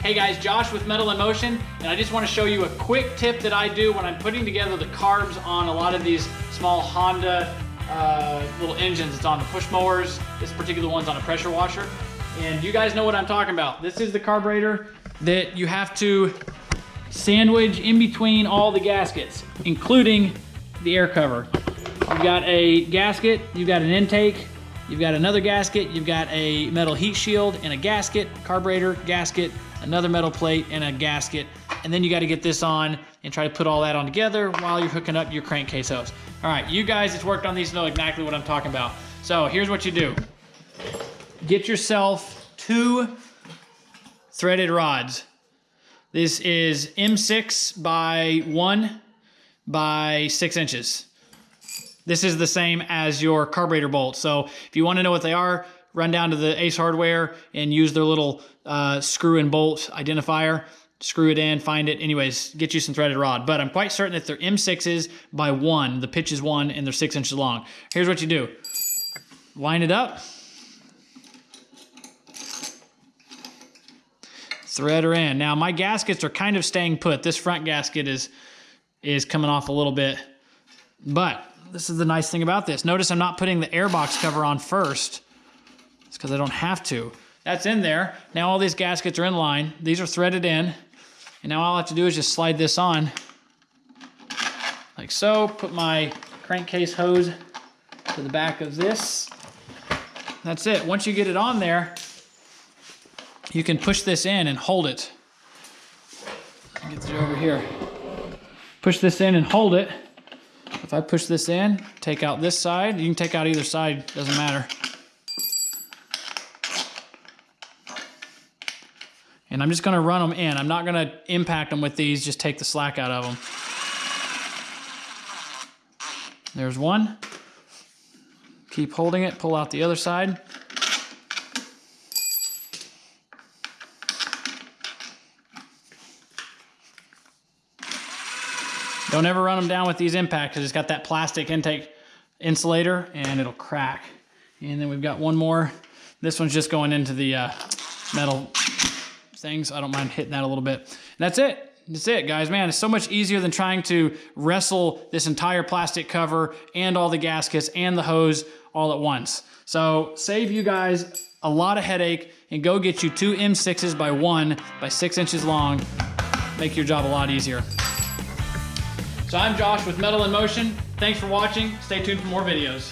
Hey guys, Josh with Metal in Motion, and I just want to show you a quick tip that I do when I'm putting together the carbs on a lot of these small Honda little engines. It's on the push mowers. This particular one's on a pressure washer. And you guys know what I'm talking about. This is the carburetor that you have to sandwich in between all the gaskets, including the air cover. You've got a gasket, you've got an intake, you've got another gasket, you've got a metal heat shield and a gasket, carburetor, gasket, another metal plate and a gasket. And then you got to get this on and try to put all that on together while you're hooking up your crankcase hose. All right, you guys that's worked on these know exactly what I'm talking about. So here's what you do. Get yourself 2 threaded rods. This is M6 by 1 by 6 inches. This is the same as your carburetor bolt. So if you want to know what they are, run down to the Ace Hardware and use their little screw and bolt identifier. Screw it in, find it. Anyways, get you some threaded rod. But I'm quite certain that they're M6s by 1. The pitch is 1 and they're 6 inches long. Here's what you do. Line it up. Thread her in. Now my gaskets are kind of staying put. This front gasket is coming off a little bit. But this is the nice thing about this. Notice I'm not putting the airbox cover on first. It's because I don't have to. That's in there. Now all these gaskets are in line. These are threaded in. And now all I have to do is just slide this on like so. Put my crankcase hose to the back of this. That's it. Once you get it on there, you can push this in and hold it. Get it over here. Push this in and hold it. If I push this in, take out this side. You can take out either side, doesn't matter. And I'm just gonna run them in. I'm not gonna impact them with these, just take the slack out of them. There's one. Keep holding it, pull out the other side. Don't ever run them down with these impacts because it's got that plastic intake insulator and it'll crack. And then we've got one more. This one's just going into the metal things. I don't mind hitting that a little bit. And that's it. That's it, guys. Man, it's so much easier than trying to wrestle this entire plastic cover and all the gaskets and the hose all at once. So save you guys a lot of headache and go get you 2 M6s by 1 by 6 inches long. Make your job a lot easier. So I'm Josh with Metal in Motion. Thanks for watching. Stay tuned for more videos.